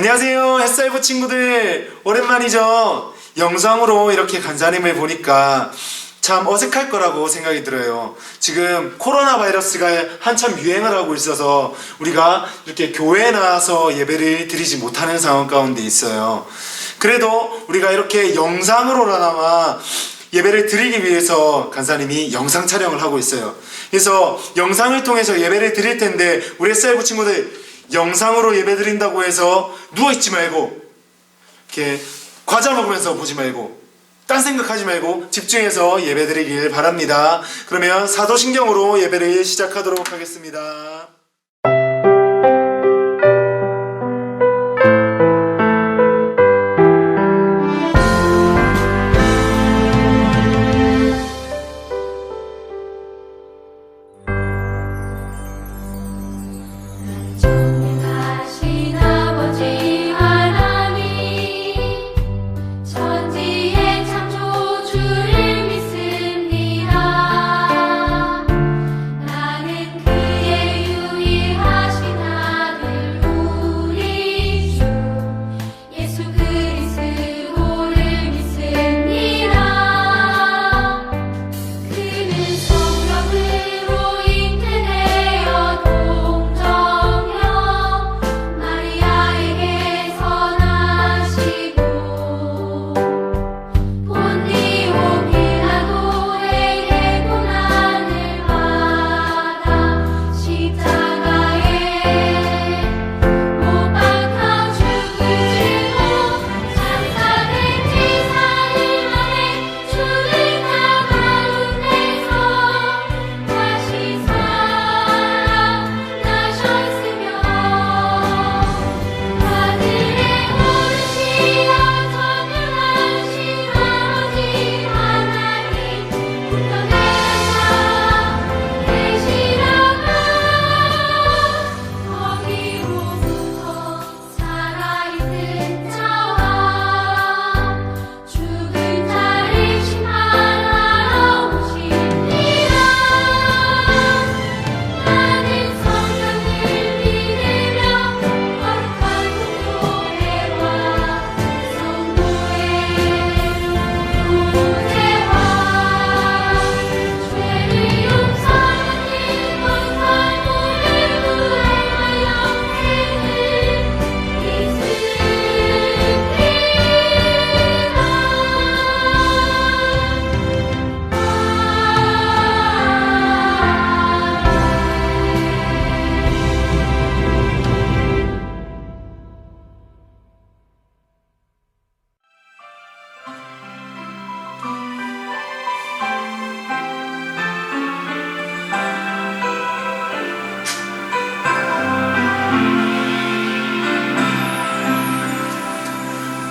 안녕하세요, 햇살부 친구들. 오랜만이죠. 영상으로 이렇게 간사님을 보니까 참 어색할 거라고 생각이 들어요. 지금 코로나 바이러스가 한참 유행을 하고 있어서 우리가 이렇게 교회에 나와서 예배를 드리지 못하는 상황 가운데 있어요. 그래도 우리가 이렇게 영상으로나마 예배를 드리기 위해서 간사님이 영상 촬영을 하고 있어요. 그래서 영상을 통해서 예배를 드릴 텐데, 우리 햇살부 친구들, 영상으로 예배 드린다고 해서 누워있지 말고, 이렇게 과자 먹으면서 보지 말고, 딴 생각하지 말고 집중해서 예배 드리길 바랍니다. 그러면 사도신경으로 예배를 시작하도록 하겠습니다.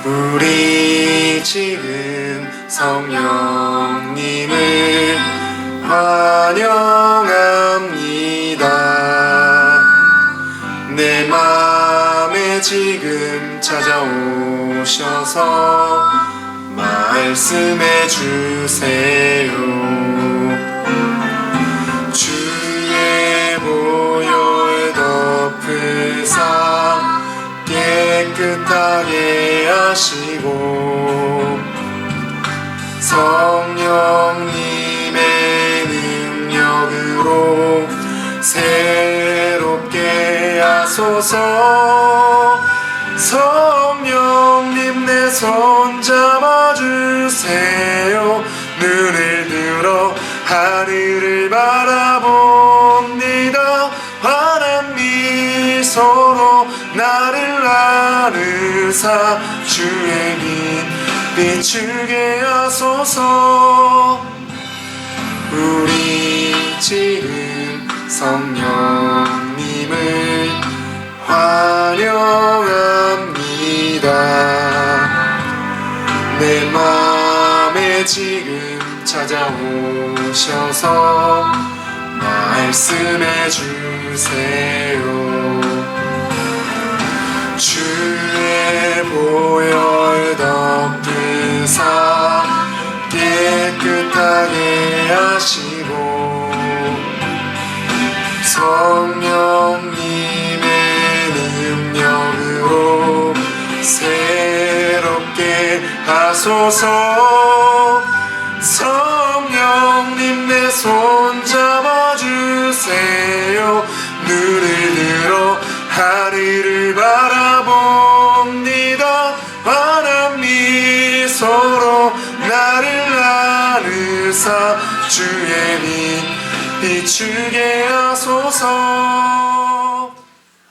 우리 지금 성령님을 환영합니다. 내 맘에 지금 찾아오셔서 말씀해 주세요. 주의 보혈 덮으사 깨끗하게 하시고 성령님의 능력으로 새롭게 하소서. 성령님 내 손 잡아주세요. 눈을 들어 하늘을 바라봅니다. 환한 미소로 나를 안으사 주의 빛 비추게 하소서. 우리 지금 성령님을 환영합니다. 내 맘에 지금 찾아오셔서 말씀해 주세요. 주의 보혈 덮으사 깨끗하게 하시고 성령님의 능력으로 하소서. 성령님 내 손 잡아주세요. 눈을 들어 하늘을 바라봅니다. 환한 미소로 나를 나누사 주의 빛 비추게 하소서.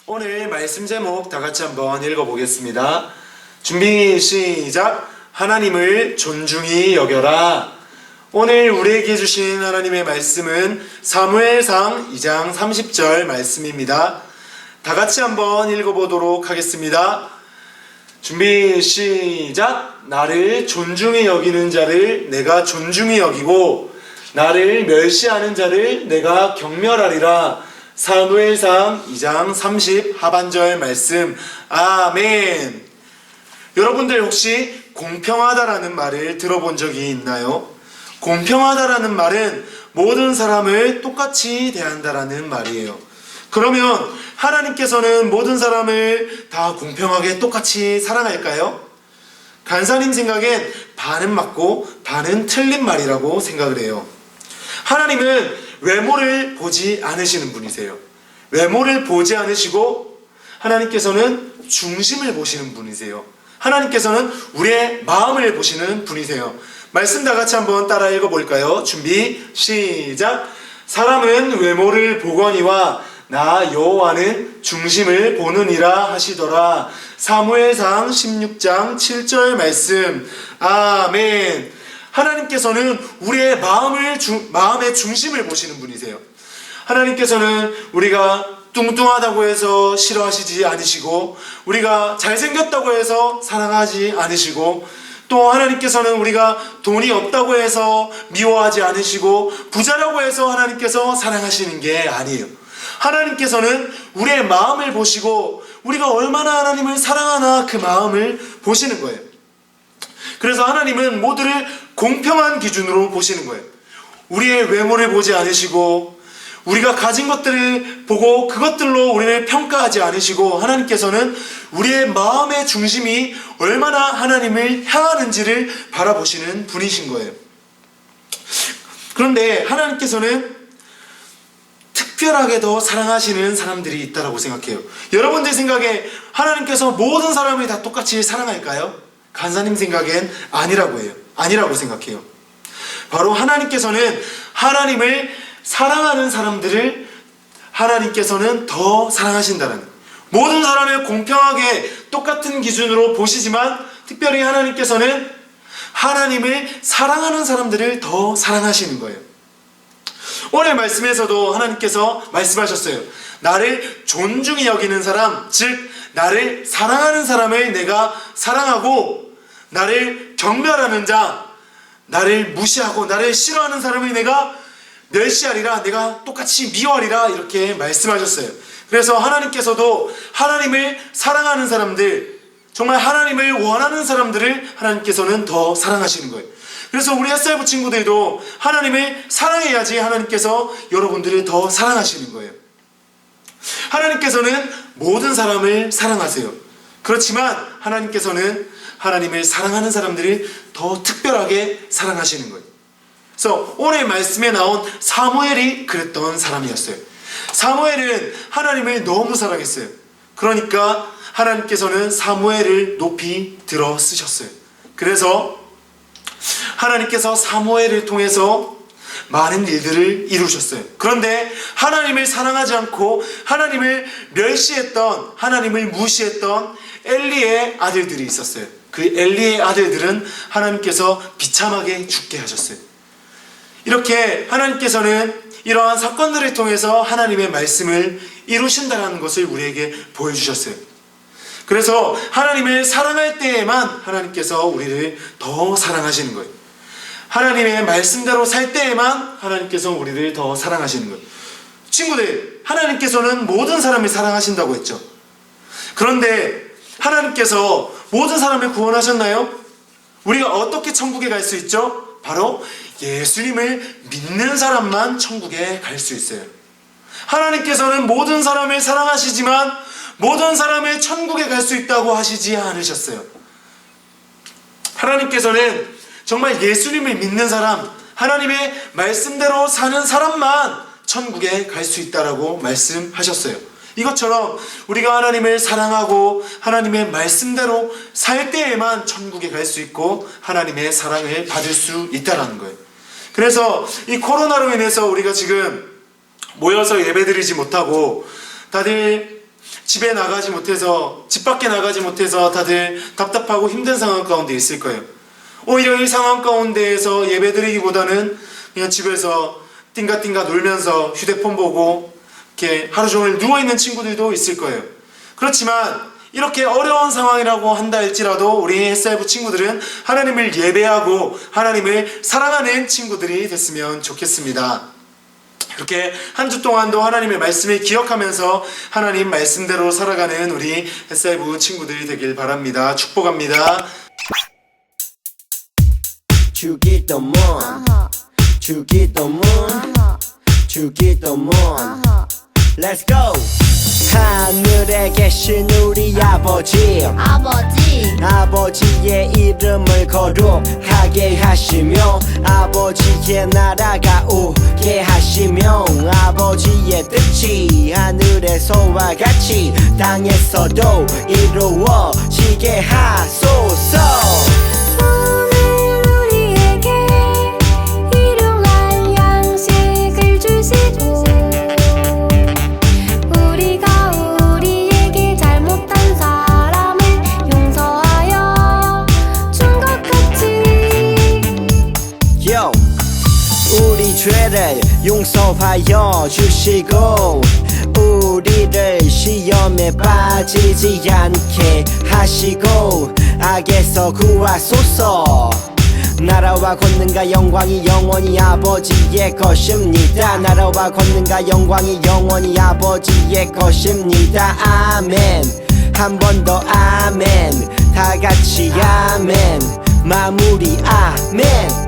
오늘 말씀 제목 다 같이 한번 읽어보겠습니다. 준비 시작. 하나님을 존중히 여겨라. 오늘 우리에게 주신 하나님의 말씀은 사무엘상 2장 30절 말씀입니다. 다 같이 한번 읽어보도록 하겠습니다. 준비 시작. 나를 존중히 여기는 자를 내가 존중히 여기고 나를 멸시하는 자를 내가 경멸하리라. 사무엘상 2장 30 하반절 말씀. 아멘. 여러분들 혹시 공평하다라는 말을 들어본 적이 있나요? 공평하다라는 말은 모든 사람을 똑같이 대한다라는 말이에요. 그러면 하나님께서는 모든 사람을 다 공평하게 똑같이 사랑할까요? 간사님 생각엔 반은 맞고 반은 틀린 말이라고 생각을 해요. 하나님은 외모를 보지 않으시는 분이세요. 외모를 보지 않으시고 하나님께서는 중심을 보시는 분이세요. 하나님께서는 우리의 마음을 보시는 분이세요. 말씀 다 같이 한번 따라 읽어볼까요? 준비 시작. 사람은 외모를 보거니와 나 여호와는 중심을 보느니라 하시더라. 사무엘상 16장 7절 말씀. 아멘. 하나님께서는 우리의 마음의 중심을 보시는 분이세요. 하나님께서는 우리가 뚱뚱하다고 해서 싫어하시지 않으시고, 우리가 잘생겼다고 해서 사랑하지 않으시고, 또 하나님께서는 우리가 돈이 없다고 해서 미워하지 않으시고, 부자라고 해서 하나님께서 사랑하시는 게 아니에요. 하나님께서는 우리의 마음을 보시고 우리가 얼마나 하나님을 사랑하나 그 마음을 보시는 거예요. 그래서 하나님은 모두를 공평한 기준으로 보시는 거예요. 우리의 외모를 보지 않으시고 우리가 가진 것들을 보고 그것들로 우리를 평가하지 않으시고, 하나님께서는 우리의 마음의 중심이 얼마나 하나님을 향하는지를 바라보시는 분이신 거예요. 그런데 하나님께서는 특별하게 더 사랑하시는 사람들이 있다고 생각해요. 여러분들 생각에 하나님께서 모든 사람을 다 똑같이 사랑할까요? 간사님 생각엔 아니라고 해요. 아니라고 생각해요. 바로 하나님께서는 하나님을 사랑하는 사람들을 하나님께서는 더 사랑하신다는, 모든 사람을 공평하게 똑같은 기준으로 보시지만 특별히 하나님께서는 하나님을 사랑하는 사람들을 더 사랑하시는 거예요. 오늘 말씀에서도 하나님께서 말씀하셨어요. 나를 존중히 여기는 사람, 즉 나를 사랑하는 사람을 내가 사랑하고, 나를 경멸하는 자, 나를 무시하고 나를 싫어하는 사람을 내가 멸시하리라, 내가 똑같이 미워하리라, 이렇게 말씀하셨어요. 그래서 하나님께서도 하나님을 사랑하는 사람들, 정말 하나님을 원하는 사람들을 하나님께서는 더 사랑하시는 거예요. 그래서 우리 햇살부 친구들도 하나님을 사랑해야지 하나님께서 여러분들을 더 사랑하시는 거예요. 하나님께서는 모든 사람을 사랑하세요. 그렇지만 하나님께서는 하나님을 사랑하는 사람들을 더 특별하게 사랑하시는 거예요. 그래서 오늘 말씀에 나온 사무엘이 그랬던 사람이었어요. 사무엘은 하나님을 너무 사랑했어요. 그러니까 하나님께서는 사무엘을 높이 들어 쓰셨어요. 그래서 하나님께서 사무엘을 통해서 많은 일들을 이루셨어요. 그런데 하나님을 사랑하지 않고 하나님을 멸시했던, 하나님을 무시했던 엘리의 아들들이 있었어요. 그 엘리의 아들들은 하나님께서 비참하게 죽게 하셨어요. 이렇게 하나님께서는 이러한 사건들을 통해서 하나님의 말씀을 이루신다는 것을 우리에게 보여주셨어요. 그래서 하나님을 사랑할 때에만 하나님께서 우리를 더 사랑하시는 거예요. 하나님의 말씀대로 살 때에만 하나님께서 우리를 더 사랑하시는 거예요. 친구들, 하나님께서는 모든 사람을 사랑하신다고 했죠. 그런데 하나님께서 모든 사람을 구원하셨나요? 우리가 어떻게 천국에 갈 수 있죠? 바로 예수님을 믿는 사람만 천국에 갈 수 있어요. 하나님께서는 모든 사람을 사랑하시지만 모든 사람을 천국에 갈 수 있다고 하시지 않으셨어요. 하나님께서는 정말 예수님을 믿는 사람, 하나님의 말씀대로 사는 사람만 천국에 갈 수 있다라고 말씀하셨어요. 이것처럼 우리가 하나님을 사랑하고 하나님의 말씀대로 살 때에만 천국에 갈 수 있고 하나님의 사랑을 받을 수 있다라는 거예요. 그래서 이 코로나로 인해서 우리가 지금 모여서 예배드리지 못하고 다들 집에 나가지 못해서, 집 밖에 나가지 못해서 다들 답답하고 힘든 상황 가운데 있을 거예요. 오히려 이 상황 가운데에서 예배드리기보다는 그냥 집에서 띵가띵가 놀면서 휴대폰 보고 이렇게 하루 종일 누워있는 친구들도 있을 거예요. 그렇지만 이렇게 어려운 상황이라고 한다 할지라도 우리 햇살부 친구들은 하나님을 예배하고 하나님을 사랑하는 친구들이 됐으면 좋겠습니다. 이렇게 한 주 동안도 하나님의 말씀을 기억하면서 하나님 말씀대로 살아가는 우리 햇살부 친구들이 되길 바랍니다. 축복합니다. 주기도문 주기도문 주기도문 Let's go! 하늘에 계신 우리 아버지의 이름을 거룩하게 하시며 아버지의 나라가 오게 하시며 아버지의 뜻이 하늘에서와 같이 땅에서도 이루어지게 하소서. 우리 죄를 용서하여 주시고 우리를 시험에 빠지지 않게 하시고 악에서 구하소서. 나라와 권능과 영광이 영원히 아버지의 것입니다. 나라와 권능과 영광이 영원히 아버지의 것입니다. 아멘. 한 번 더 아멘. 다 같이 아멘. 마무리 아멘.